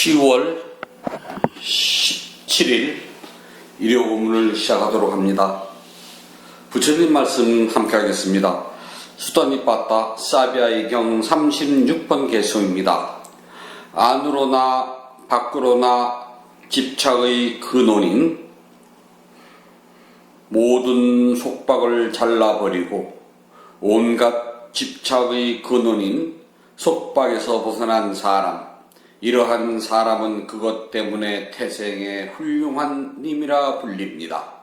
10월 17일 일요 본문을 시작하도록 합니다. 부처님 말씀 함께 하겠습니다. 수다니빠따 사비아의 경 36번 개송입니다. 안으로나 밖으로나 집착의 근원인 모든 속박을 잘라버리고 온갖 집착의 근원인 속박에서 벗어난 사람, 이러한 사람은 그것 때문에 태생의 훌륭한 님이라 불립니다.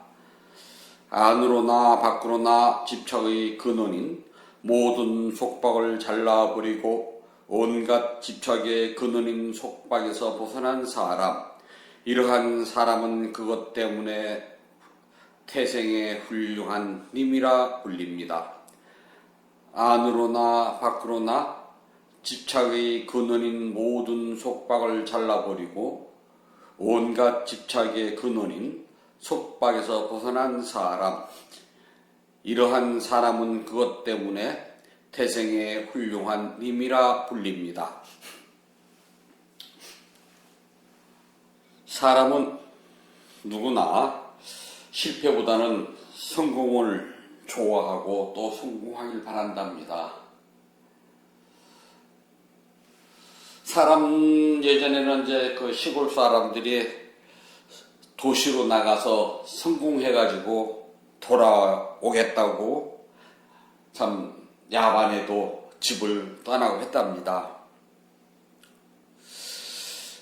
안으로나 밖으로나 집착의 근원인 모든 속박을 잘라버리고 온갖 집착의 근원인 속박에서 벗어난 사람, 이러한 사람은 그것 때문에 태생의 훌륭한 님이라 불립니다. 안으로나 밖으로나 집착의 근원인 모든 속박을 잘라버리고 온갖 집착의 근원인 속박에서 벗어난 사람, 이러한 사람은 그것 때문에 태생의 훌륭한 님이라 불립니다. 사람은 누구나 실패보다는 성공을 좋아하고 또 성공하길 바란답니다. 예전에는 이제 그 시골 사람들이 도시로 나가서 성공해가지고 돌아오겠다고 참 야반에도 집을 떠나고 했답니다.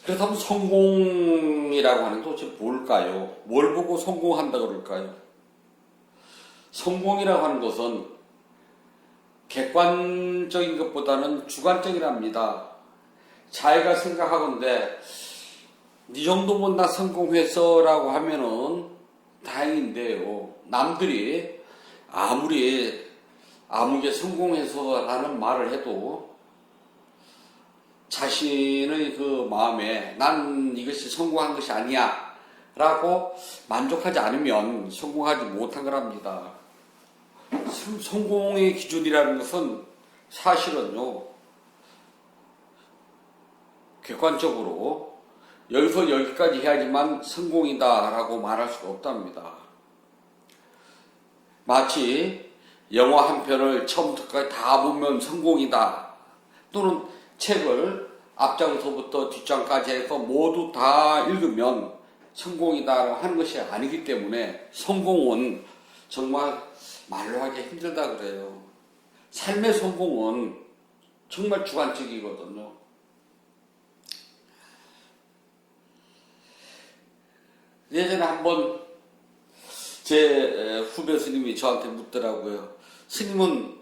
그렇다면 성공이라고 하는 게 도대체 뭘까요? 뭘 보고 성공한다 그럴까요? 성공이라고 하는 것은 객관적인 것보다는 주관적이랍니다. 자기가 생각하건대 이 정도면 나 성공했어 라고 하면은 다행인데요. 남들이 아무리 아무게 성공해서 라는 말을 해도 자신의 그 마음에 난 이것이 성공한 것이 아니야 라고 만족하지 않으면 성공하지 못한 거랍니다. 성공의 기준이라는 것은 사실은요, 객관적으로 여기서 여기까지 해야지만 성공이다 라고 말할 수가 없답니다. 마치 영화 한 편을 처음부터까지 다 보면 성공이다, 또는 책을 앞장서부터 뒷장까지 해서 모두 다 읽으면 성공이다 하는 것이 아니기 때문에 성공은 정말 말로 하기 힘들다 그래요. 삶의 성공은 정말 주관적이거든요. 예전에 한번 제 후배 스님이 저한테 묻더라고요. 스님은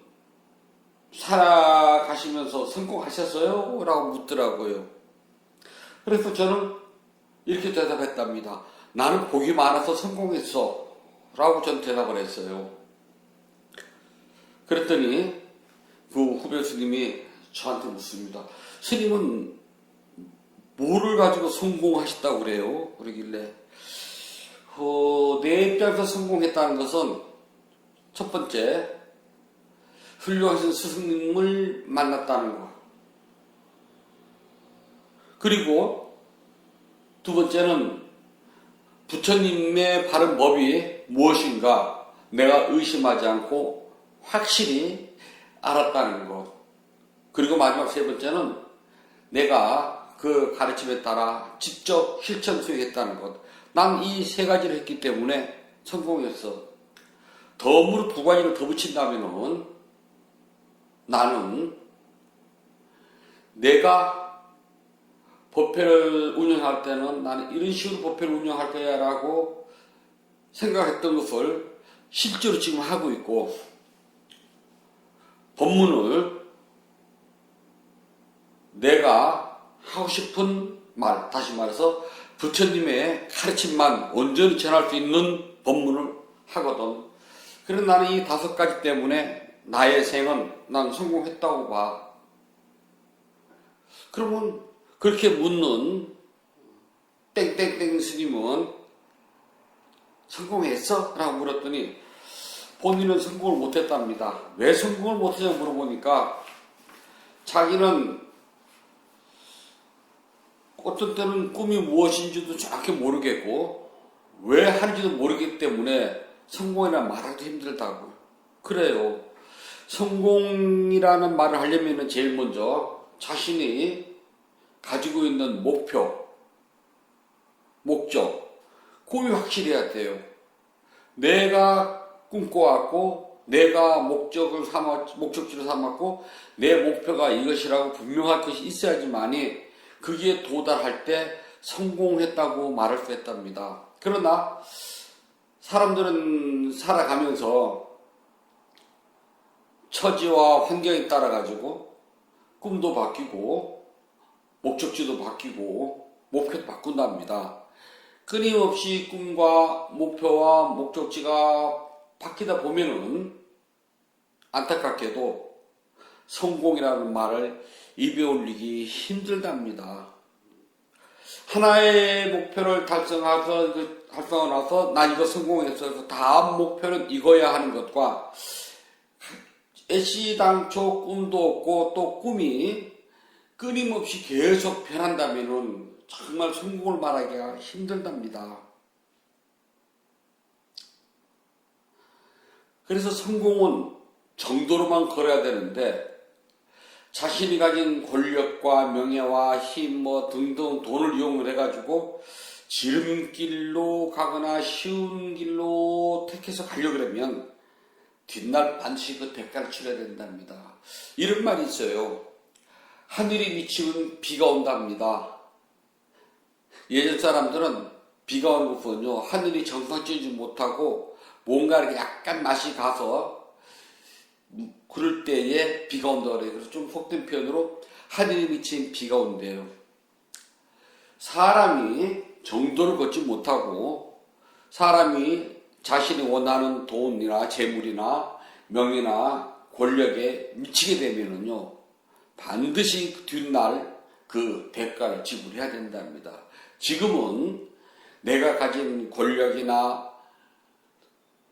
살아가시면서 성공하셨어요? 라고 묻더라고요. 그래서 저는 이렇게 대답했답니다. 나는 복이 많아서 성공했어 라고 전 대답을 했어요. 그랬더니 그 후배 스님이 저한테 묻습니다. 스님은 뭐를 가지고 성공하셨다고 그래요? 그러길래 내 입장에서 성공했다는 것은 첫 번째, 훌륭하신 스승님을 만났다는 것. 그리고 두 번째는 부처님의 바른 법이 무엇인가 내가 의심하지 않고 확실히 알았다는 것. 그리고 마지막 세 번째는 내가 그 가르침에 따라 직접 실천 수행했다는 것. 난 이 세 가지를 했기 때문에 성공했어. 덤으로 두 가지를 더 붙인다면은 나는 내가 법회를 운영할 때는 나는 이런 식으로 법회를 운영할 거야 라고 생각했던 것을 실제로 지금 하고 있고, 법문을 내가 하고 싶은 말, 다시 말해서 부처님의 가르침만 온전히 전할 수 있는 법문을 하거든. 그래서 나는 이 다섯 가지 때문에 나의 생은 난 성공했다고 봐. 그러면 그렇게 묻는 땡땡땡 스님은 성공했어? 라고 물었더니 본인은 성공을 못했답니다. 왜 성공을 못했냐고 물어보니까 자기는 어떤 때는 꿈이 무엇인지도 정확히 모르겠고 왜 하는지도 모르기 때문에 성공이라는 말하기도 힘들다고. 그래요. 성공이라는 말을 하려면 제일 먼저 자신이 가지고 있는 목표, 목적, 꿈이 확실해야 돼요. 내가 꿈꿔왔고 내가 목적지로 삼았고 내 목표가 이것이라고 분명할 것이 있어야지만이 거기에 도달할 때 성공했다고 말할 수 있답니다. 그러나 사람들은 살아가면서 처지와 환경에 따라 가지고 꿈도 바뀌고 목적지도 바뀌고 목표도 바꾼답니다. 끊임없이 꿈과 목표와 목적지가 바뀌다 보면은 안타깝게도 성공이라는 말을 입에 올리기 힘들답니다. 하나의 목표를 달성하고 나서 난 이거 성공했어. 다음 목표는 이거야 하는 것과 애시당초 꿈도 없고 또 꿈이 끊임없이 계속 변한다면은 정말 성공을 말하기가 힘들답니다. 그래서 성공은 정도로만 걸어야 되는데 자신이 가진 권력과 명예와 힘 등등 돈을 이용을 해가지고 지름길로 가거나 쉬운 길로 택해서 가려고 그러면 뒷날 반드시 그 대가를 치러야 된답니다. 이런 말이 있어요. 하늘이 미치면 비가 온답니다. 예전 사람들은 비가 오는 것은요, 하늘이 정상적이지 못하고 뭔가 이렇게 약간 맛이 가서 그럴 때에 비가 온다고 그래요. 그래서 좀 속된 표현으로 하늘이 미친 비가 온대요. 사람이 정도를 걷지 못하고 사람이 자신이 원하는 돈이나 재물이나 명예나 권력에 미치게 되면은요, 반드시 뒷날 그 대가를 지불해야 된답니다. 지금은 내가 가진 권력이나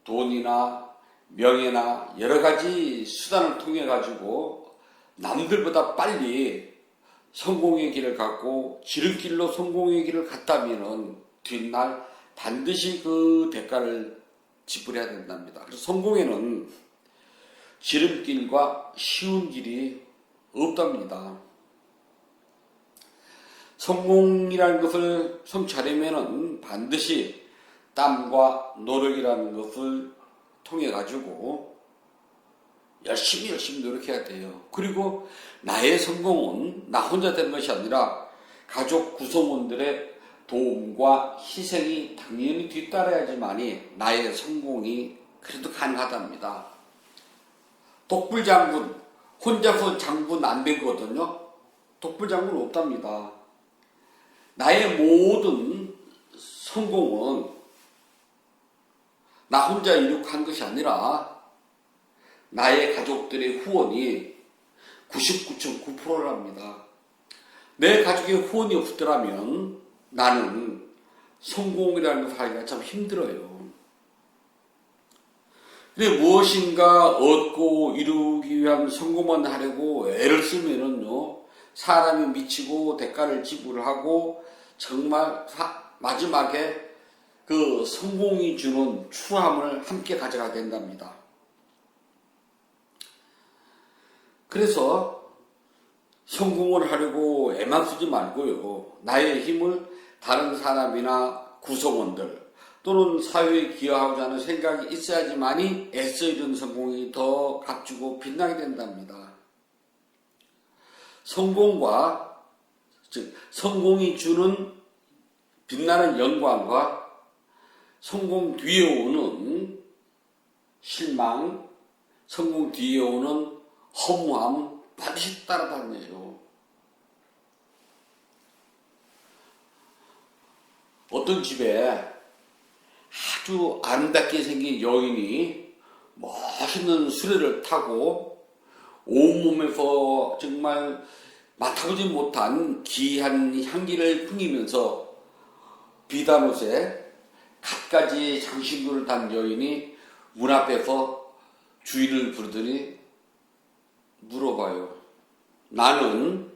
돈이나 명예나 여러 가지 수단을 통해 가지고 남들보다 빨리 성공의 길을 갖고 지름길로 성공의 길을 갔다면은 뒷날 반드시 그 대가를 지불해야 된답니다. 그래서 성공에는 지름길과 쉬운 길이 없답니다. 성공이라는 것을 성취하려면 반드시 땀과 노력이라는 것을 통해 가지고 열심히 노력해야 돼요. 그리고 나의 성공은 나 혼자 되는 것이 아니라 가족 구성원들의 도움과 희생이 당연히 뒤따라야지만이 나의 성공이 그래도 가능하답니다. 독불장군 혼자서 장군 안 되거든요. 독불장군 없답니다. 나의 모든 성공은 나 혼자 이룩한 것이 아니라 나의 가족들의 후원이 99.9%랍니다. 내 가족의 후원이 없더라면 나는 성공이라는 것을 하기가 참 힘들어요. 근데 무엇인가 얻고 이루기 위한 성공만 하려고 애를 쓰면은요, 사람이 미치고 대가를 지불하고 정말 마지막에 그 성공이 주는 추함을 함께 가져가게 된답니다. 그래서 성공을 하려고 애만 쓰지 말고요, 나의 힘을 다른 사람이나 구성원들 또는 사회에 기여하고자 하는 생각이 있어야지만이 애써 이룬 성공이 더 값지고 빛나게 된답니다. 성공과, 즉 성공이 주는 빛나는 영광과 성공 뒤에 오는 실망, 성공 뒤에 오는 허무함 반드시 따라다녀요. 어떤 집에 아주 아름답게 생긴 여인이 멋있는 수레를 타고 온몸에서 정말 맡아보지 못한 귀한 향기를 풍기면서 비단옷에 갖가지 장신구를 단 여인이 문 앞에서 주인을 부르더니 물어봐요. 나는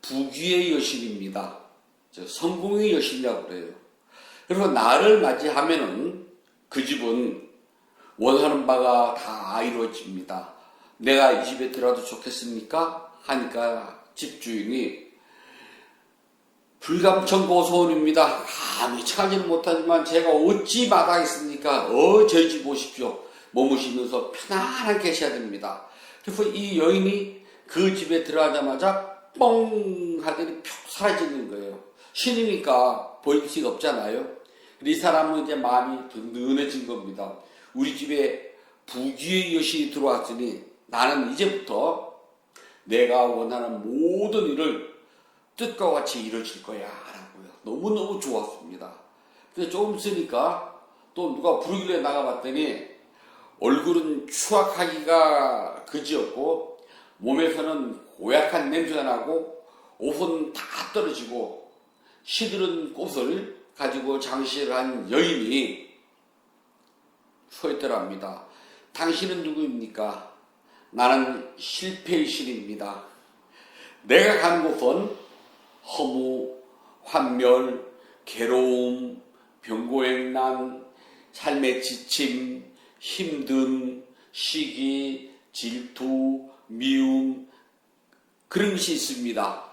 부귀의 여신입니다. 성공의 여신이라고 그래요. 그래서 나를 맞이하면은 그 집은 원하는 바가 다 이루어집니다. 내가 이 집에 들어가도 좋겠습니까? 하니까 집주인이 불감천고소원입니다. 감히 청하지는 못하지만 제가 어찌 마다하겠습니까? 저희 집 오십시오. 머무시면서 편안하게 계셔야 됩니다. 그래서 이 여인이 그 집에 들어가자마자 뻥 하더니 푹 사라지는 거예요. 신이니까 보일 수가 없잖아요. 이 사람은 이제 마음이 든든해진 겁니다. 우리 집에 부귀의 여신이 들어왔으니 나는 이제부터 내가 원하는 모든 일을 뜻과 같이 이루어질 거야 라고요. 너무너무 좋았습니다. 근데 조금 있으니까 또 누가 부르길래 나가봤더니 얼굴은 추악하기가 그지없고 몸에서는 고약한 냄새가 나고 옷은 다 떨어지고 시들은 꽃을 가지고 장식을 한 여인이 서 있더랍니다. 당신은 누구입니까? 나는 실패의 신입니다. 내가 가는 곳은 허무, 환멸, 괴로움, 병고행난, 삶의 지침, 힘듦, 시기, 질투, 미움 그런 것이 있습니다.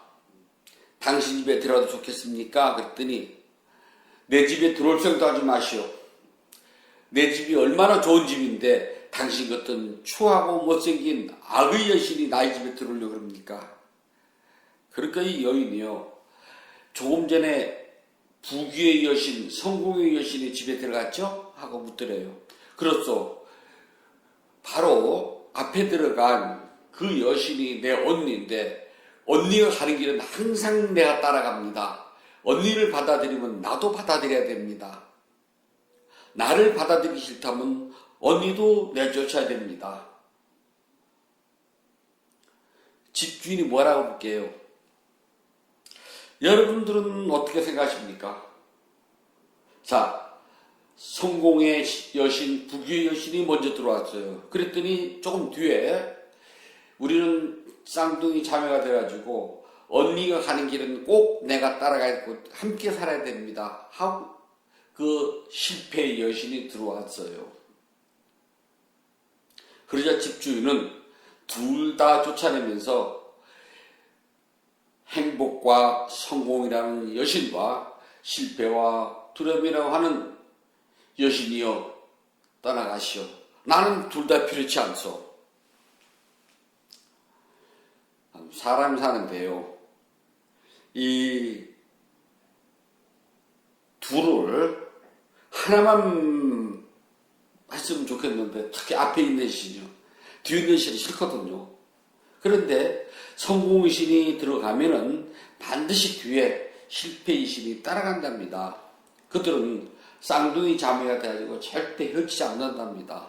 당신 집에 들어가도 좋겠습니까? 그랬더니 내 집에 들어올 생각도 하지 마시오. 내 집이 얼마나 좋은 집인데 당신 같은 추하고 못생긴 악의 여신이 나의 집에 들어오려고 그럽니까? 그러니까 이 여인이요. 조금 전에 부귀의 여신, 성공의 여신이 집에 들어갔죠? 하고 묻더래요. 그렇소. 바로 앞에 들어간 그 여신이 내 언니인데 언니가 가는 길은 항상 내가 따라갑니다. 언니를 받아들이면 나도 받아들여야 됩니다. 나를 받아들이기 싫다면 언니도 내쫓아야 됩니다. 집주인이 뭐라고 볼게요? 여러분들은 어떻게 생각하십니까? 자, 성공의 여신, 부귀의 여신이 먼저 들어왔어요. 그랬더니 조금 뒤에 우리는 쌍둥이 자매가 돼가지고 언니가 가는 길은 꼭 내가 따라가야 되고 함께 살아야 됩니다. 하고 그 실패의 여신이 들어왔어요. 그러자 집주인은 둘 다 쫓아내면서 행복과 성공이라는 여신과 실패와 두려움이라고 하는 여신이여 떠나가시오. 나는 둘 다 필요치 않소. 사람이 사는데요. 이 둘을 하나만 했으면 좋겠는데 특히 앞에 있는 신이요. 뒤에 있는 신이 싫거든요. 그런데 성공의 신이 들어가면은 반드시 뒤에 실패의 신이 따라간답니다. 그들은 쌍둥이 자매가 돼가지고 절대 헤어지지 않는답니다.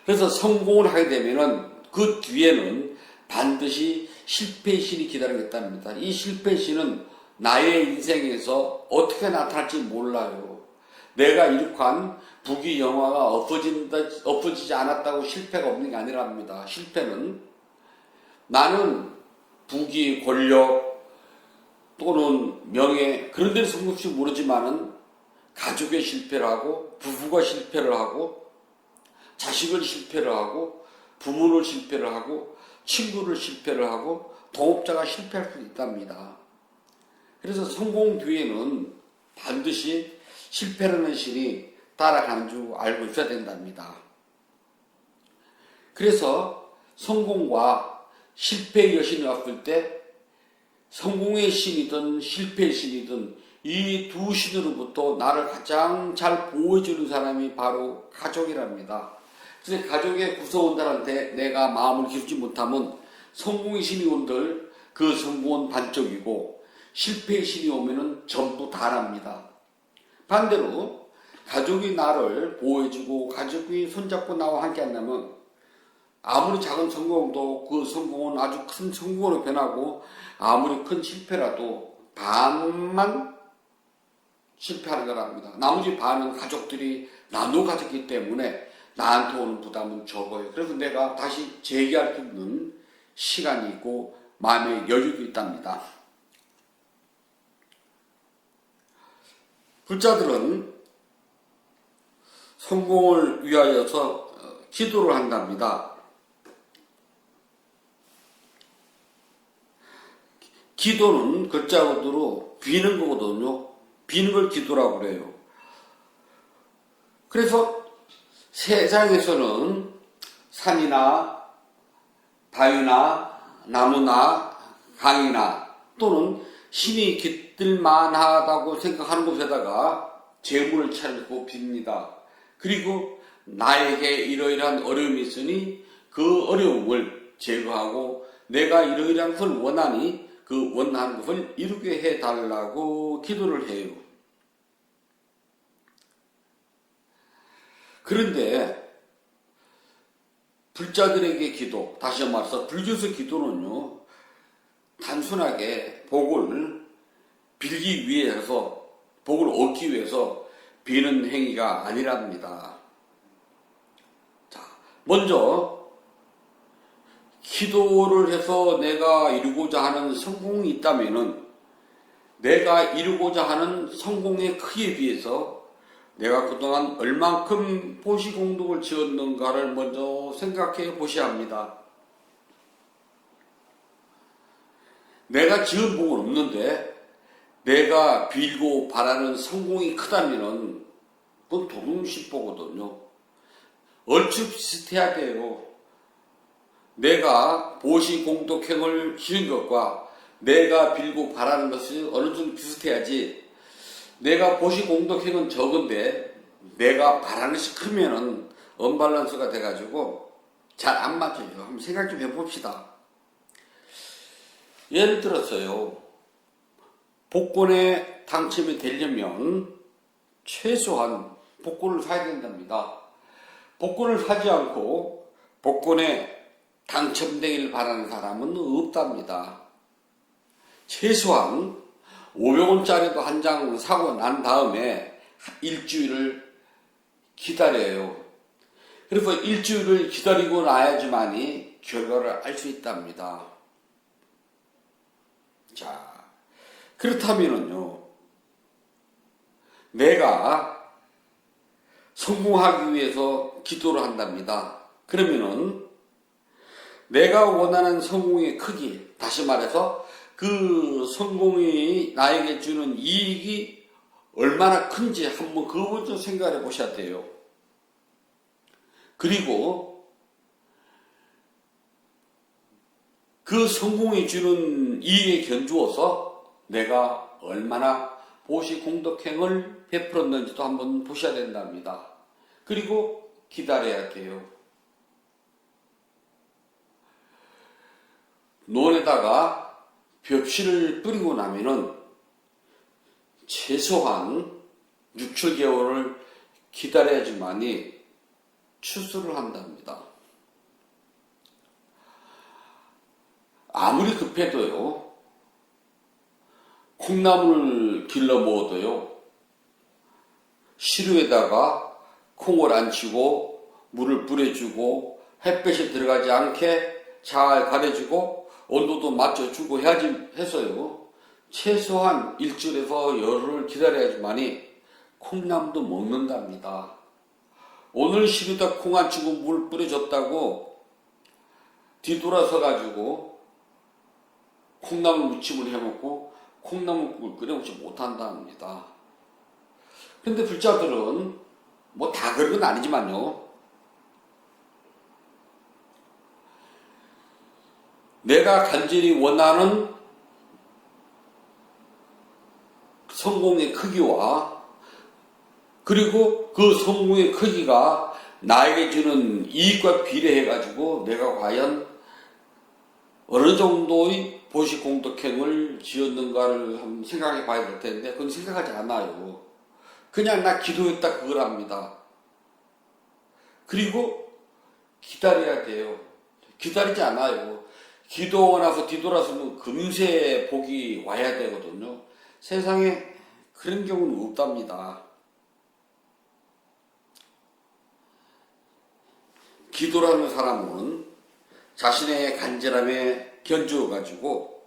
그래서 성공을 하게 되면은 그 뒤에는 반드시 실패의 신이 기다리겠답니다. 이 실패의 신은 나의 인생에서 어떻게 나타날지 몰라요. 내가 이룩한 부귀 영화가 엎어지지 않았다고 실패가 없는 게 아니랍니다. 실패는 나는 부귀, 권력 또는 명예 그런 데는 성공할지 모르지만은 가족의 실패를 하고 부부가 실패를 하고 자식을 실패를 하고 부모를 실패를 하고 친구를 실패를 하고 동업자가 실패할 수 있답니다. 그래서 성공 뒤에는 반드시 실패라는 신이 따라가는 줄 알고 있어야 된답니다. 그래서 성공과 실패의 여신이 왔을 때 성공의 신이든 실패의 신이든 이 두 신으로부터 나를 가장 잘 보호해주는 사람이 바로 가족이랍니다. 그래서 가족의 구성원들한테 내가 마음을 기울지 못하면 성공의 신이 온들 그 성공은 반쪽이고 실패의 신이 오면은 전부 다랍니다. 반대로 가족이 나를 보호해주고 가족이 손잡고 나와 함께 한다면 아무리 작은 성공도 그 성공은 아주 큰 성공으로 변하고 아무리 큰 실패라도 반만 실패하는 거랍니다. 나머지 반은 가족들이 나눠 가졌기 때문에 나한테 오는 부담은 적어요. 그래서 내가 다시 재기할 수 있는 시간이 있고 마음의 여유도 있답니다. 불자들은 성공을 위하여서 기도를 한답니다. 기도는 글자 그대로 비는 거거든요. 비는 걸 기도라고 그래요. 그래서 세상에서는 산이나 바위나 나무나 강이나 또는 신이 깃들만하다고 생각하는 곳에다가 재물을 차리고 빕니다. 그리고 나에게 이러이러한 어려움이 있으니 그 어려움을 제거하고 내가 이러이러한 것을 원하니 그 원하는 것을 이루게 해달라고 기도를 해요. 그런데 불자들에게 기도, 다시 말해서 불교에서 기도는요, 단순하게 복을 빌기 위해서, 복을 얻기 위해서 비는 행위가 아니랍니다. 자, 먼저 기도를 해서 내가 이루고자 하는 성공이 있다면은 내가 이루고자 하는 성공의 크기에 비해서 내가 그동안 얼만큼 보시공덕을 지었는가를 먼저 생각해 보셔야 합니다. 내가 지은 복은 없는데 내가 빌고 바라는 성공이 크다면은 그건 도lum십보거든요. 얼추 비슷해야 돼요. 내가 보시공덕행을 지은 것과 내가 빌고 바라는 것이 어느 정도 비슷해야지, 내가 보시공덕행은 적은데 내가 바라는 것이 크면은 언밸런스가 돼가지고 잘 안 맞아요. 한번 생각 좀 해봅시다. 예를 들었어요. 복권에 당첨이 되려면 최소한 복권을 사야 된답니다. 복권을 사지 않고 복권에 당첨되기를 바라는 사람은 없답니다. 최소한 500원짜리도 한 장 사고 난 다음에 일주일을 기다려요. 그래서 일주일을 기다리고 나야지만이 결과를 알 수 있답니다. 자, 그렇다면은요, 내가 성공하기 위해서 기도를 한답니다. 그러면은 내가 원하는 성공의 크기, 다시 말해서 그 성공이 나에게 주는 이익이 얼마나 큰지 한번 그거 좀 생각해 보셔야 돼요. 그리고 그 성공이 주는 이익에 견주어서 내가 얼마나 보시공덕행을 베풀었는지도 한번 보셔야 된답니다. 그리고 기다려야 돼요. 논에다가 벽실을 뿌리고 나면은 최소한 6, 7개월을 기다려야지만이 추수를 한답니다. 아무리 급해도요, 콩나물을 길러 먹어도요, 시루에다가 콩을 안 치고 물을 뿌려주고 햇볕이 들어가지 않게 잘 가려주고 온도도 맞춰주고 해야지 해서요, 최소한 일주일에서 열흘을 기다려야지만이 콩나물도 먹는답니다. 오늘 시루에다 콩 안 치고 물 뿌려줬다고 뒤돌아서 가지고 콩나물 무침을 해먹고 콩나물국을 끓여먹지 못한답니다. 근데 불자들은 뭐 다 그런 건 아니지만요, 내가 간절히 원하는 성공의 크기와 그리고 그 성공의 크기가 나에게 주는 이익과 비례해가지고 내가 과연 어느 정도의 보시공덕행을 지었는가를 한번 생각해 봐야 될 텐데 그건 생각하지 않아요. 그냥 나 기도했다 그거랍니다. 그리고 기다려야 돼요. 기다리지 않아요. 기도하고 나서 뒤돌아서면 금세 복이 와야 되거든요. 세상에 그런 경우는 없답니다. 기도라는 사람은 자신의 간절함에 견주어가지고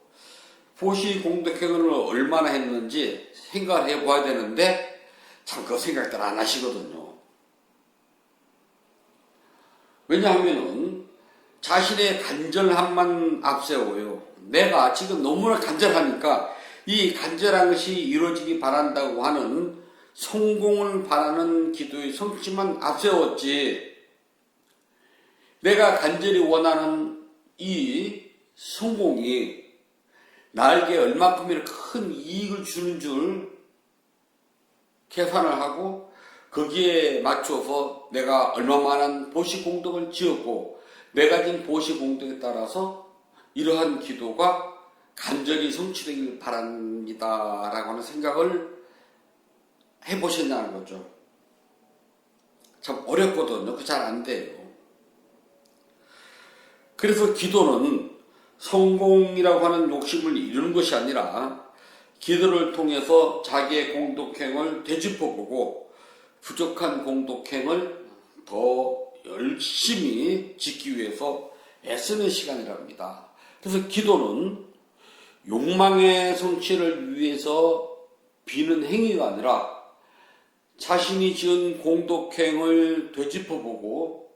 보시공덕행을 얼마나 했는지 생각을 해봐야 되는데 참 그 생각들 안 하시거든요. 왜냐하면은 자신의 간절함만 앞세워요. 내가 지금 너무나 간절하니까 이 간절한 것이 이루어지기 바란다고 하는 성공을 바라는 기도의 성취만 앞세웠지, 내가 간절히 원하는 이 성공이 나에게 얼마큼이나 큰 이익을 주는 줄 계산을 하고 거기에 맞춰서 내가 얼마만한 보시공덕을 지었고 내가 진 보시공덕에 따라서 이러한 기도가 간절히 성취되길 바랍니다 라고 하는 생각을 해보셨냐는 거죠. 참 어렵거든요. 그 잘 안 돼요. 그래서 기도는 성공이라고 하는 욕심을 이루는 것이 아니라 기도를 통해서 자기의 공덕행을 되짚어보고 부족한 공덕행을 더 열심히 짓기 위해서 애쓰는 시간이랍니다. 그래서 기도는 욕망의 성취를 위해서 비는 행위가 아니라 자신이 지은 공덕행을 되짚어보고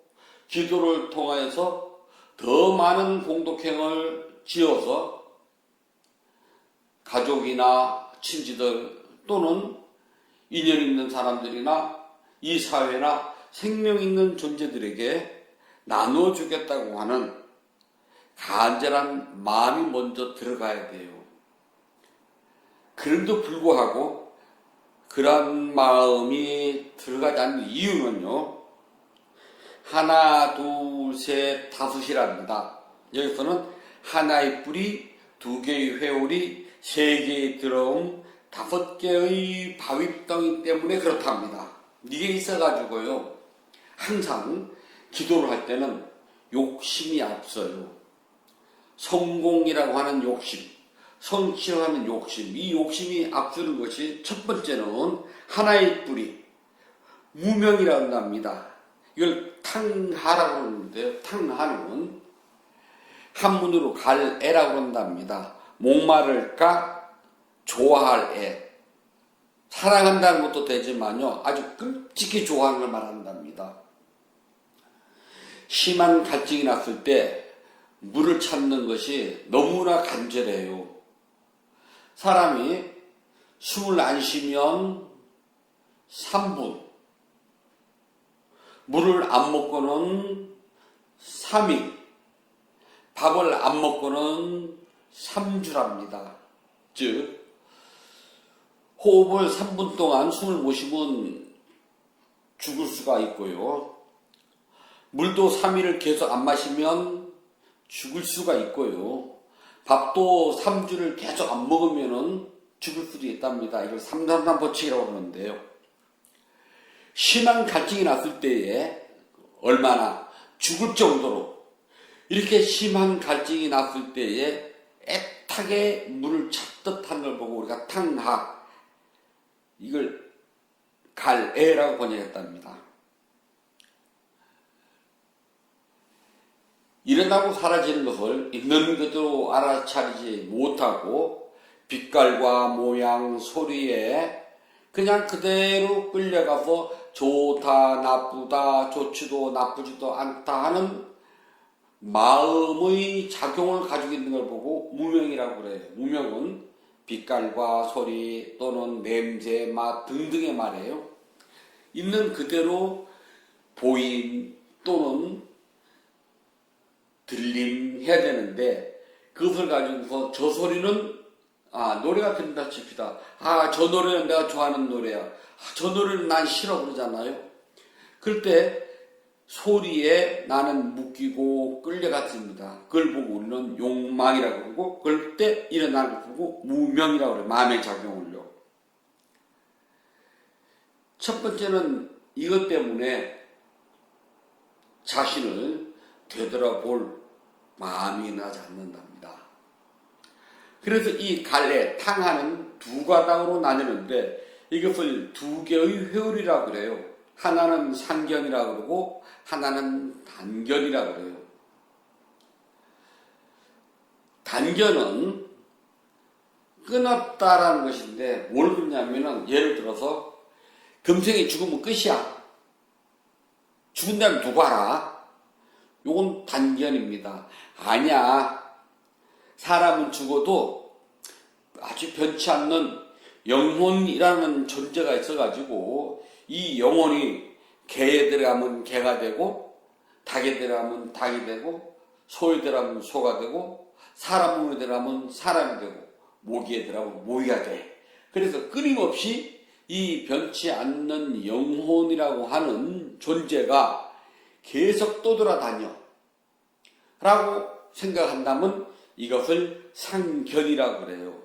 기도를 통해서 더 많은 공덕행을 지어서 가족이나 친지들 또는 인연 있는 사람들이나 이 사회나 생명 있는 존재들에게 나눠주겠다고 하는 간절한 마음이 먼저 들어가야 돼요. 그럼에도 불구하고 그런 마음이 들어가지 않는 이유는요, 하나, 둘, 셋, 다섯이랍니다. 여기서는 하나의 뿌리, 두 개의 회오리, 세 개의 드럼, 다섯 개의 바윗덩이 때문에 그렇답니다. 이게 있어가지고요, 항상 기도를 할 때는 욕심이 앞서요. 성공이라고 하는 욕심, 성취하는 욕심, 이 욕심이 앞서는 것이 첫 번째는 하나의 뿌리, 무명이라고 한답니다. 이걸 탕하라고 그러는데요. 탕하는 한문으로 갈애라고 한답니다. 목마를까 좋아할 애. 사랑한다는 것도 되지만요, 아주 끔찍히 좋아하는 걸 말한답니다. 심한 갈증이 났을 때 물을 찾는 것이 너무나 간절해요. 사람이 숨을 안 쉬면 3분, 물을 안 먹고는 3일, 밥을 안 먹고는 3주랍니다. 즉, 호흡을 3분 동안 숨을 못 쉬면 죽을 수가 있고요. 물도 3일을 계속 안 마시면 죽을 수가 있고요. 밥도 3주를 계속 안 먹으면 죽을 수도 있답니다. 이걸 333 법칙이라고 하는데요. 심한 갈증이 났을 때에 얼마나 죽을 정도로 이렇게 심한 갈증이 났을 때에 애타게 물을 찾듯 하는 걸 보고 우리가 탕하, 이걸 갈애라고 번역했답니다. 일어나고 사라지는 것을 있는 그대로 알아차리지 못하고 빛깔과 모양, 소리에 그냥 그대로 끌려가서 좋다, 나쁘다, 좋지도 나쁘지도 않다 하는 마음의 작용을 가지고 있는 걸 보고 무명이라고 그래요. 무명은 빛깔과 소리 또는 냄새, 맛 등등의 말이에요. 있는 그대로 보임 또는 들림 해야 되는데 그것을 가지고서 저 소리는 노래가 들린다 칩시다. 저 노래는 내가 좋아하는 노래야. 저 노래는 난 싫어 그러잖아요. 그럴 때 소리에 나는 묶이고 끌려갔습니다. 그걸 보고 우리는 욕망이라고 그러고 그럴 때 일어나는 걸 보고 무명이라고 그래요. 마음의 작용을요. 첫 번째는 이것 때문에 자신을 되돌아볼 마음이 나지 않는답니다. 그래서 이 갈래, 탕하는 두 가닥으로 나뉘는데 이것을 두 개의 회오리라고 그래요. 하나는 상견이라고 그러고 하나는 단견이라고 그래요. 단견은 끊었다라는 것인데 뭘 그러냐면은 예를 들어서 금생에 죽으면 끝이야. 죽은 다음에 누구 알아? 요건 단견입니다. 아니야. 사람은 죽어도 아주 변치 않는 영혼이라는 존재가 있어가지고 이 영혼이 개에 들어가면 개가 되고 닭에 들어가면 닭이 되고 소에 들어가면 소가 되고 사람 몸에 들어가면 사람이 되고 모기에 들어가면 모기가 돼. 그래서 끊임없이 이 변치 않는 영혼이라고 하는 존재가 계속 떠돌아다녀 라고 생각한다면 이것을 상견이라고 그래요.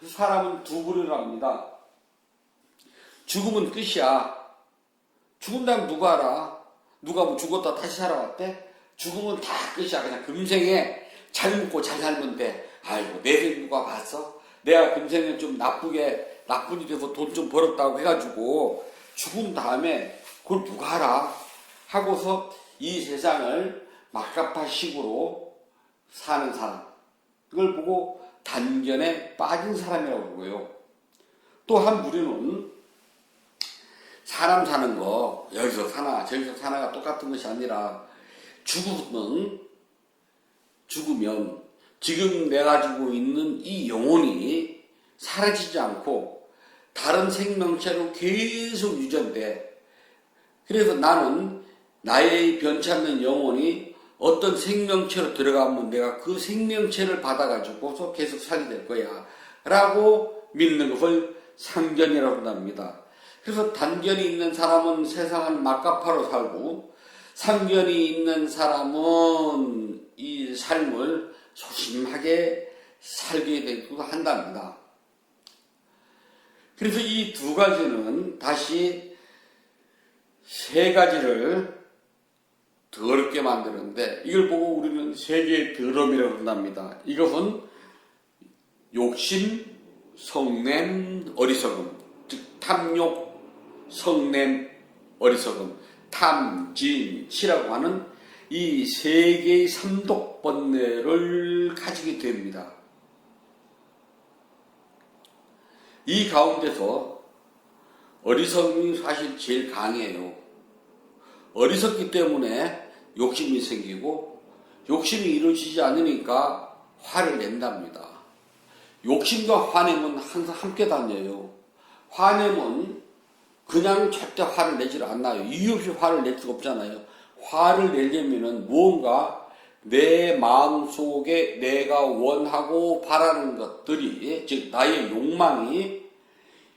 사람은 두 부류를 합니다. 죽으면 끝이야. 죽은 다음 누가 알아? 누가 뭐 죽었다 다시 살아왔대? 죽으면 다 끝이야. 그냥 금생에 잘 먹고 잘 살면 돼. 아이고 내생 누가 봤어? 내가 금생에 좀 나쁜 일이 돼서 돈 좀 벌었다고 해가지고 죽은 다음에 그걸 누가 알아? 하고서 이 세상을 막가파식으로 사는 사람, 그걸 보고 단견에 빠진 사람이라고 그러고요. 또 한 부류는 사람 사는 거 여기서 사나 저기서 사나가 똑같은 것이 아니라 죽으면 지금 내가 가지고 있는 이 영혼이 사라지지 않고 다른 생명체로 계속 유전돼. 그래서 나는 나의 변치 않는 영혼이 어떤 생명체로 들어가면 내가 그 생명체를 받아가지고서 계속 살게 될 거야 라고 믿는 것을 상견이라고 합니다. 그래서 단견이 있는 사람은 세상을 막가파로 살고 상견이 있는 사람은 이 삶을 소심하게 살게 되기도 한답니다. 그래서 이 두 가지는 다시 세 가지를 더럽게 만드는데 이걸 보고 우리는 세계의 더러움이라고 한답니다. 이것은 욕심, 성냄, 어리석음, 즉 탐욕, 성냄, 어리석음, 탐진치라고 하는 이 세 개의 삼독번뇌를 가지게 됩니다. 이 가운데서 어리석음이 사실 제일 강해요. 어리석기 때문에 욕심이 생기고 욕심이 이루어지지 않으니까 화를 낸답니다. 욕심과 화냄은 항상 함께 다녀요. 화냄은 그냥 절대 화를 내질 않나요. 이유 없이 화를 낼 수가 없잖아요. 화를 내려면은 무언가 내 마음속에 내가 원하고 바라는 것들이, 즉 나의 욕망이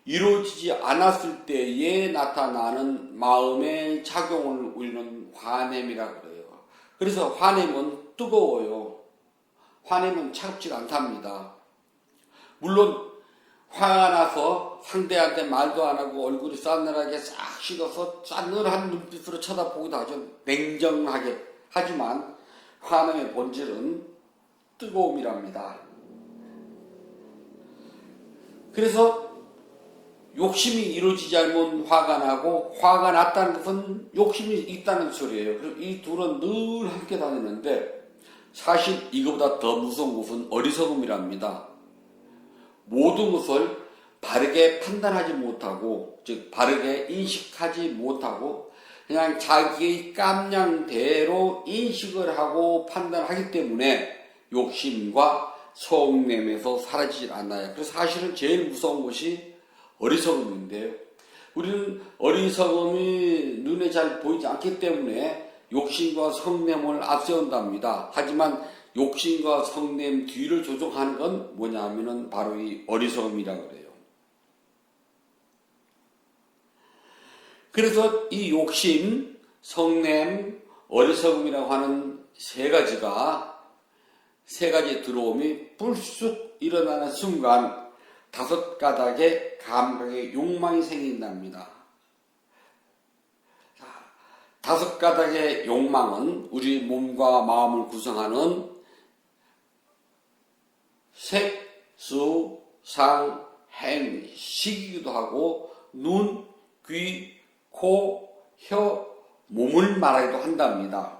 이루어지지 않았을 때에 나타나는 마음의 작용을 우리는 화냄이라고 그래요. 그래서 화냄은 뜨거워요. 화냄은 차갑지가 않답니다. 물론 화가 나서 상대한테 말도 안 하고 얼굴이 싸늘하게 싹 식어서 싸늘한 눈빛으로 쳐다보기도 하죠. 냉정하게. 하지만 화냄의 본질은 뜨거움이랍니다. 그래서 욕심이 이루어지지 않으면 화가 나고 화가 났다는 것은 욕심이 있다는 소리예요. 그래서 이 둘은 늘 함께 다니는데 사실 이거보다 더 무서운 것은 어리석음이랍니다. 모든 것을 바르게 판단하지 못하고, 즉 바르게 인식하지 못하고 그냥 자기의 깜냥대로 인식을 하고 판단하기 때문에 욕심과 성냄에서 사라지질 않아요. 그래서 사실은 제일 무서운 것이 어리석음인데요. 우리는 어리석음이 눈에 잘 보이지 않기 때문에 욕심과 성냄을 앞세운답니다. 하지만 욕심과 성냄 뒤를 조종하는 건 뭐냐 하면은 바로 이 어리석음이라고 그래요. 그래서 이 욕심, 성냄, 어리석음이라고 하는 세 가지 들어옴이 불쑥 일어나는 순간 다섯 가닥의 감각의 욕망이 생긴답니다. 다섯 가닥의 욕망은 우리 몸과 마음을 구성하는 색, 수, 상, 행, 식이기도 하고 눈, 귀, 코, 혀, 몸을 말하기도 한답니다.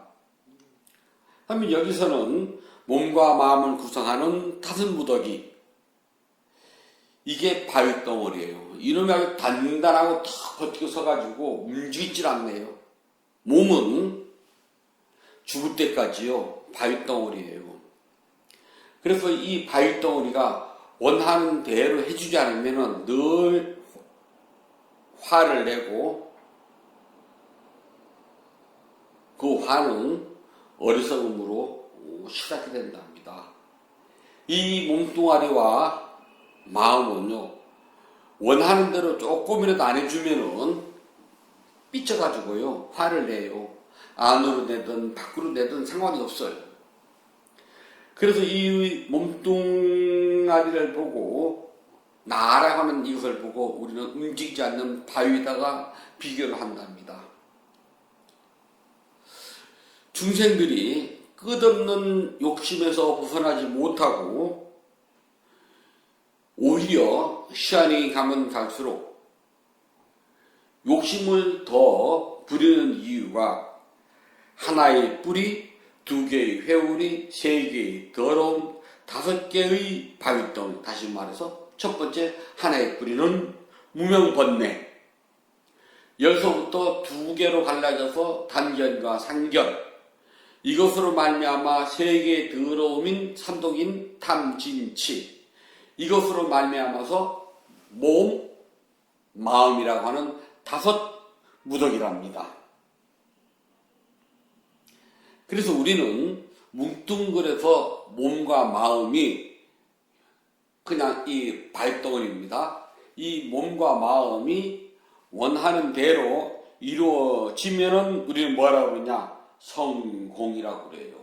그러면 여기서는 몸과 마음을 구성하는 다섯 무더기, 이게 바위덩어리예요. 이놈이 아주 단단하고 탁 버티고 서가지고 움직이질 않네요. 몸은 죽을 때까지요 바위덩어리예요. 그래서 이 바위덩어리가 원하는 대로 해주지 않으면 늘 화를 내고, 그 화는 어리석음으로 시작이 된답니다. 이 몸뚱아리와 마음은요, 원하는 대로 조금이라도 안 해주면은 삐쳐가지고요 화를 내요. 안으로 내든 밖으로 내든 상관이 없어요. 그래서 이 몸뚱아리를 보고, 나라고 하는 이것을 보고 우리는 움직이지 않는 바위에다가 비교를 한답니다. 중생들이 끝없는 욕심에서 벗어나지 못하고 오히려 시간이 가면 갈수록 욕심을 더 부리는 이유가 하나의 뿌리, 두 개의 회오리, 세 개의 더러움, 다섯 개의 바위덩이. 다시 말해서 첫 번째 하나의 뿌리는 무명번뇌. 여기서부터 두 개로 갈라져서 단견과 상견. 이것으로 말미암아 세 개의 더러움인 삼독인 탐진치. 이것으로 말미암아서 몸, 마음이라고 하는 다섯 무덕이랍니다. 그래서 우리는 뭉뚱그려서 몸과 마음이 그냥 이 발덩어리입니다. 이 몸과 마음이 원하는 대로 이루어지면은 우리는 뭐라고 그러냐? 성공이라고 그래요.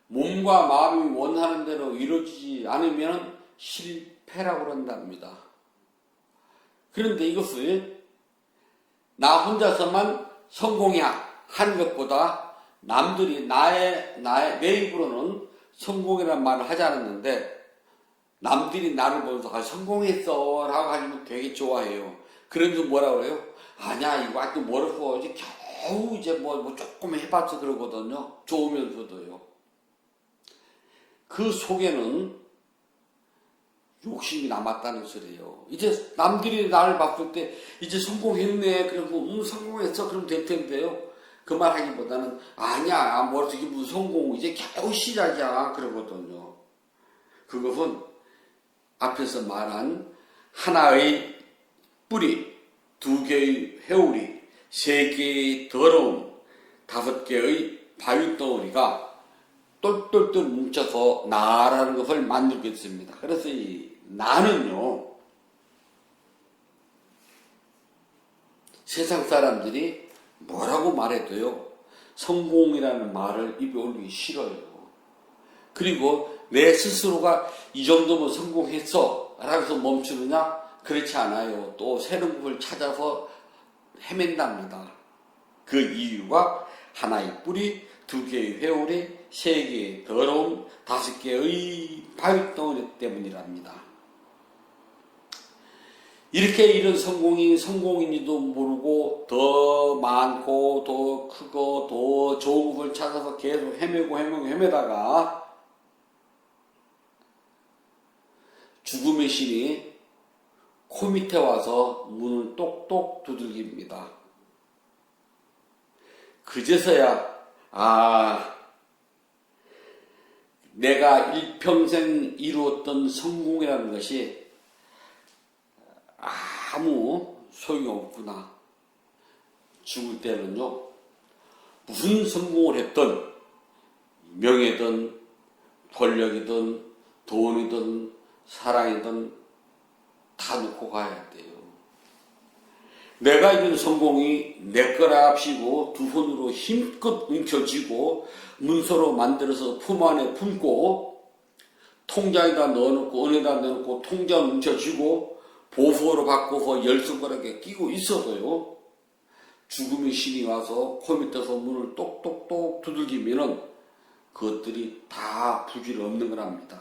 몸과 마음이 원하는 대로 이루어지지 않으면 실패라고 그런답니다. 그런데 이것을 나 혼자서만 성공이야 하는 것보다 남들이 내 입으로는 성공이라는 말을 하지 않았는데 남들이 나를 보면서 성공했어 라고 하시면 되게 좋아해요. 그러면서 뭐라고 그래요? 아니야 이거 아직 멀었어. 이제 겨우 이제 뭐 조금 해봤어 그러거든요. 좋으면서도요. 그 속에는 욕심이 남았다는 소리예요. 이제 남들이 나를 봤을 때 이제 성공했네. 그러고 성공했어. 그러면 될 텐데요. 그 말 하기보다는 아니야 멀었어. 이게 무슨 성공. 이제 겨우 시작이야. 그러거든요. 그것은 앞에서 말한 하나의 뿌리, 두 개의 회오리, 세 개의 더러움, 다섯 개의 바위덩어리가 똘똘똘 뭉쳐서 나라는 것을 만들고 있습니다. 그래서 이 나는요, 세상 사람들이 뭐라고 말해도요, 성공이라는 말을 입에 올리기 싫어요. 그리고 내 스스로가 이 정도면 성공했어 라고 해서 멈추느냐? 그렇지 않아요. 또 새로운 것을 찾아서 헤맨답니다. 그 이유가 하나의 뿌리, 두 개의 회오리, 세 개의 더러움, 다섯 개의 바위덩어리 때문이랍니다. 이렇게 이런 성공이 성공인지도 모르고 더 많고 더 크고 더 좋은 것을 찾아서 계속 헤매다가 죽음의 신이 코 밑에 와서 문을 똑똑 두들깁니다. 그제서야 내가 일평생 이루었던 성공이라는 것이 아무 소용이 없구나. 죽을 때는요, 무슨 성공을 했든, 명예든, 권력이든, 돈이든, 사랑이든, 다 놓고 가야 돼요. 내가 이룬 성공이 내 거라 합시고, 두 손으로 힘껏 움켜쥐고, 문서로 만들어서 품 안에 품고, 통장에다 넣어놓고, 은행에다 넣어놓고, 통장 움켜쥐고, 보수로 바꿔서 열 손가락에 끼고 있어도요, 죽음의 신이 와서 코 밑에서 문을 똑똑똑 두들기면은 그것들이 다 부질이 없는 거랍니다.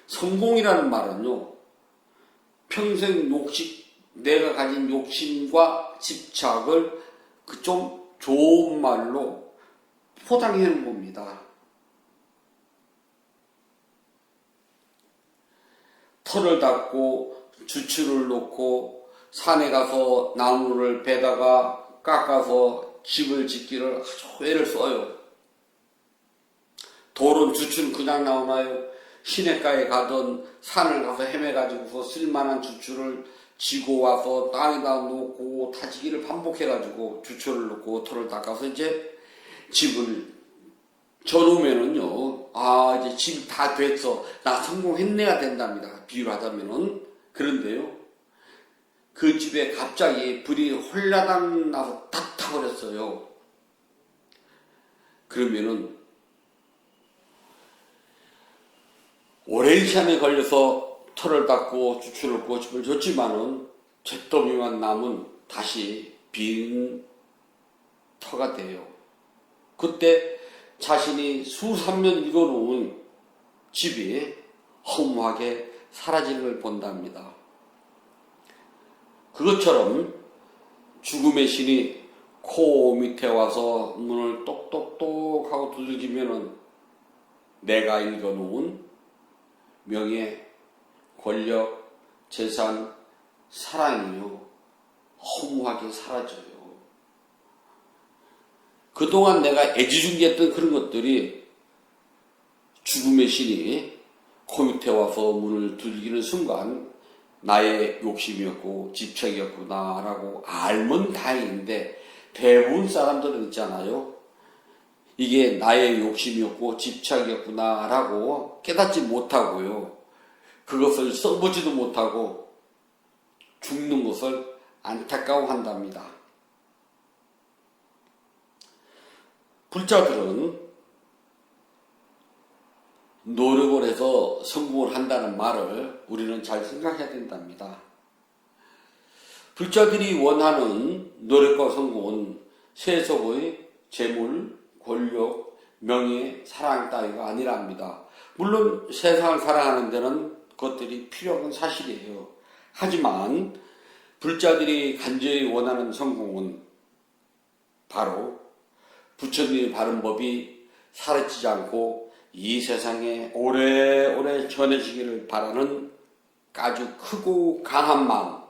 성공이라는 말은요, 평생 내가 가진 욕심과 집착을 그 좀 좋은 말로 포장해 놓은 겁니다. 터를 닦고 주추를 놓고 산에 가서 나무를 베다가 깎아서 집을 짓기를 아주 애를 써요. 돌은 주추는 그냥 나오나요? 시냇가에 가던 산을 가서 헤매가지고서 쓸만한 주추를 지고 와서 땅에다 놓고 다지기를 반복해가지고 주추를 놓고 털을 닦아서 이제 집을 져놓으면은요, 아, 이제 집 다 됐어. 나 성공했네야 된답니다. 비유를 하자면은. 그런데요, 그 집에 갑자기 불이 홀라당 나서 탁 타버렸어요. 그러면은, 오랜 시간에 걸려서 털을 닦고 주추를 놓고 집을 졌지만은 잿더미만 남은 다시 빈 터가 돼요. 그때 자신이 수삼 년 읽어놓은 집이 허무하게 사라지는 걸 본답니다. 그것처럼 죽음의 신이 코 밑에 와서 문을 똑똑똑 하고 두들기면은 내가 읽어놓은 명예, 권력, 재산, 사랑이요 허무하게 사라져요. 그동안 내가 애지중지했던 그런 것들이 죽음의 신이 코 밑에 와서 문을 두들기는 순간 나의 욕심이었고 집착이었구나라고 알면 다행인데 대부분 사람들은 있잖아요. 이게 나의 욕심이었고 집착이었구나라고 깨닫지 못하고요. 그것을 써보지도 못하고 죽는 것을 안타까워한답니다. 불자들은 노력을 해서 성공을 한다는 말을 우리는 잘 생각해야 된답니다. 불자들이 원하는 노력과 성공은 세속의 재물, 권력, 명예, 사랑 따위가 아니랍니다. 물론 세상을 살아가는 데는 그것들이 필요한 사실이에요. 하지만 불자들이 간절히 원하는 성공은 바로 부처님의 바른 법이 사라지지 않고 이 세상에 오래오래 전해지기를 바라는 아주 크고 강한 마음,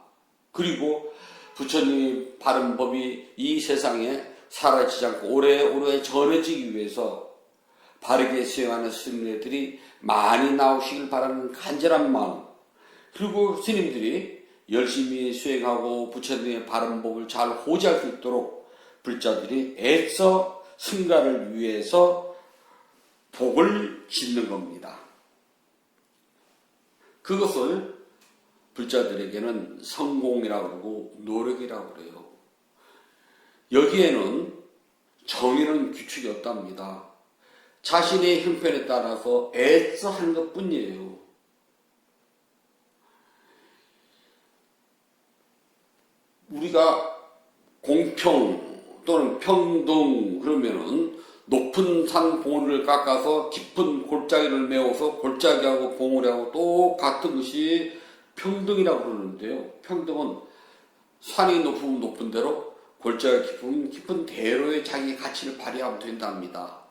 그리고 부처님의 바른 법이 이 세상에 사라지지 않고 오래오래 전해지기 위해서 바르게 수행하는 스님들이 많이 나오시길 바라는 간절한 마음, 그리고 스님들이 열심히 수행하고 부처님의 바른 법을 잘 호지할 수 있도록 불자들이 애써 승가를 위해서 복을 짓는 겁니다. 그것을 불자들에게는 성공이라고 그러고 노력이라고 그래요. 여기에는 정의는 규칙이 없답니다. 자신의 형편에 따라서 애써 하는 것 뿐이에요. 우리가 공평 또는 평등 그러면은 높은 산 봉우리를 깎아서 깊은 골짜기를 메워서 골짜기하고 봉우리하고 똑같은 것이 평등이라고 그러는데요. 평등은 산이 높으면 높은 대로 골짜기가 깊으면 깊은 대로의 자기 가치를 발휘하면 된답니다.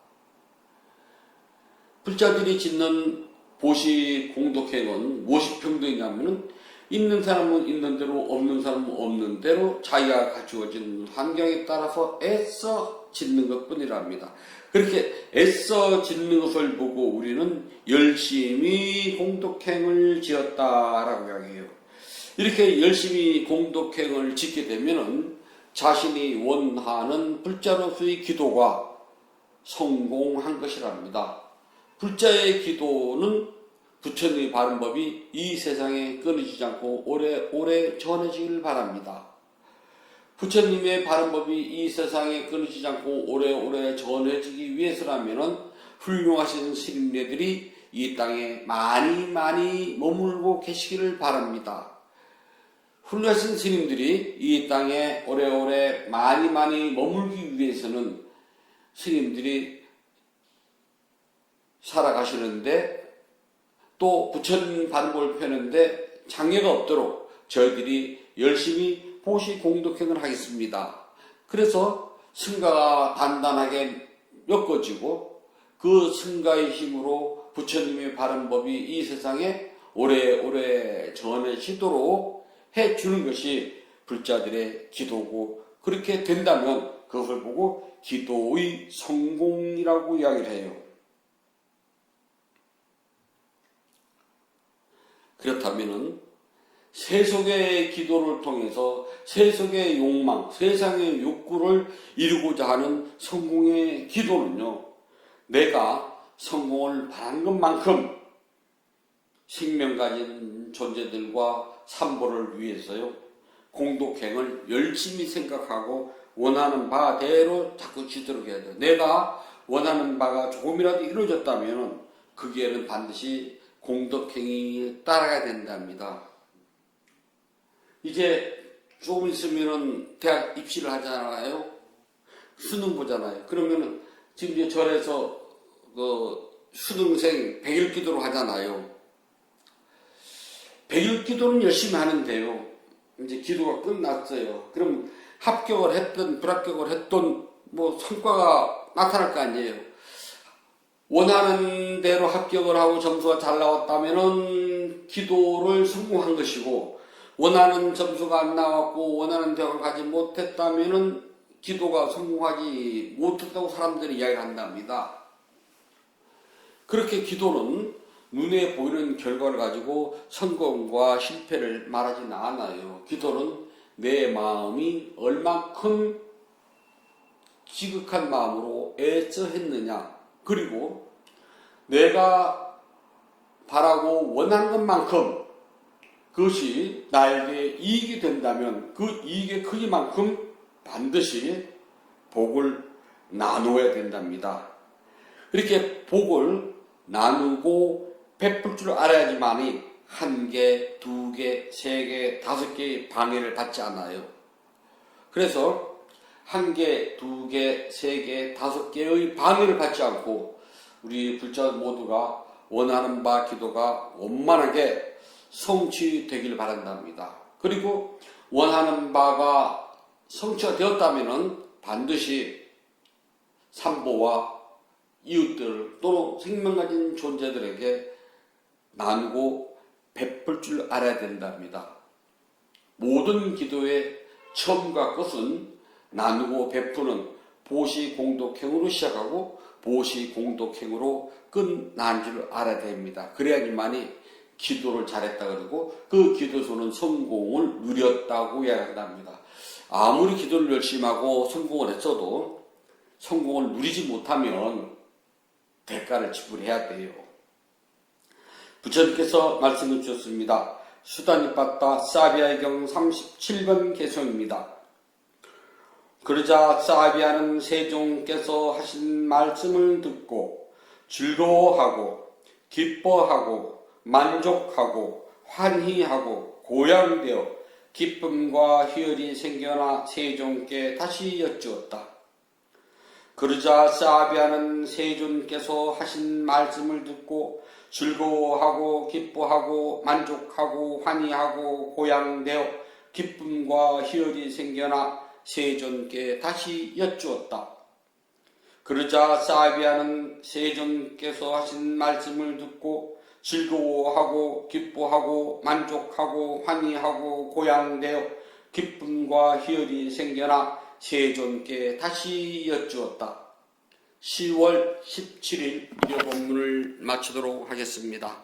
불자들이 짓는 보시 공덕행은 무엇이 평등이냐면은 있는 사람은 있는 대로 없는 사람은 없는 대로 자기가 갖추어진 환경에 따라서 애써 짓는 것 뿐이랍니다. 그렇게 애써 짓는 것을 보고 우리는 열심히 공덕행을 지었다라고 이야기해요. 이렇게 열심히 공덕행을 짓게 되면은 자신이 원하는 불자로서의 기도가 성공한 것이랍니다. 불자의 기도는 부처님의 바른 법이 이 세상에 끊어지지 않고 오래오래 전해지길 바랍니다. 부처님의 바른 법이 이 세상에 끊어지지 않고 오래오래 전해지기 위해서라면은 훌륭하신 스님네들이 이 땅에 많이 머물고 계시기를 바랍니다. 훌륭하신 스님들이 이 땅에 오래오래 많이 머물기 위해서는 스님들이 살아가시는데 또 부처님 바른 법을 펴는데 장애가 없도록 저희들이 열심히 보시 공덕행을 하겠습니다. 그래서 승가가 단단하게 엮어지고 그 승가의 힘으로 부처님의 바른 법이 이 세상에 오래오래 전해지도록 해주는 것이 불자들의 기도고, 그렇게 된다면 그것을 보고 기도의 성공이라고 이야기를 해요. 그렇다면은 세속의 기도를 통해서 세속의 욕망, 세상의 욕구를 이루고자 하는 성공의 기도는요, 내가 성공을 바란 것만큼 생명 가진 존재들과 산보를 위해서요, 공덕행을 열심히 생각하고 원하는 바대로 자꾸 지도록 해야 돼요. 내가 원하는 바가 조금이라도 이루어졌다면 거기에는 반드시 공덕행이 따라가야 된답니다. 이제 조금 있으면은 대학 입시를 하잖아요. 수능 보잖아요. 그러면은 지금 이제 절에서 수능생 100일 기도를 하잖아요. 100일 기도는 열심히 하는데요. 이제 기도가 끝났어요. 그럼 합격을 했든 불합격을 했든 뭐 성과가 나타날 거 아니에요. 원하는 대로 합격을 하고 점수가 잘 나왔다면은 기도를 성공한 것이고, 원하는 점수가 안 나왔고 원하는 대학을 가지 못했다면은 기도가 성공하지 못했다고 사람들이 이야기를 한답니다. 그렇게 기도는 눈에 보이는 결과를 가지고 성공과 실패를 말하지는 않아요. 기도는 내 마음이 얼만큼 지극한 마음으로 애써 했느냐, 그리고 내가 바라고 원하는 것만큼 그것이 나에게 이익이 된다면 그 이익의 크기만큼 반드시 복을 나누어야 된답니다. 이렇게 복을 나누고 베풀 줄 알아야지만이 1개, 2개, 3개, 5개의 방해를 받지 않아요. 그래서 1개, 2개, 3개, 5개의 방해를 받지 않고 우리 불자 모두가 원하는 바 기도가 원만하게 성취되길 바란답니다. 그리고 원하는 바가 성취가 되었다면 반드시 산보와 이웃들 또는 생명 가진 존재들에게 나누고 베풀 줄 알아야 된답니다. 모든 기도의 처음과 끝은 나누고 베푸는 보시 공덕행으로 시작하고 보시 공덕행으로 끝난 줄 알아야 됩니다. 그래야지만이 기도를 잘했다 그러고 그 기도소는 성공을 누렸다고 이야기한답니다. 아무리 기도를 열심히 하고 성공을 했어도 성공을 누리지 못하면 대가를 지불해야 돼요. 부처님께서 말씀해 주셨습니다. 수다니빠따 사비아의 경 37번 개성입니다. 그러자 사비아는 세종께서 하신 말씀을 듣고 즐거워하고 기뻐하고 만족하고 환희하고 고향되어 기쁨과 희열이 생겨나 세종께 다시 여쭈었다. 그러자 사비아는 세존께서 하신 말씀을 듣고 즐거워하고 기뻐하고 만족하고 환희하고 고향되어 기쁨과 희열이 생겨나 세존께 다시 여쭈었다. 그러자 사비아는 세존께서 하신 말씀을 듣고 즐거워하고 기뻐하고 만족하고 환희하고 고향되어 기쁨과 희열이 생겨나 세존께 다시 여쭈었다. 10월 17일 일요 본문을 마치도록 하겠습니다.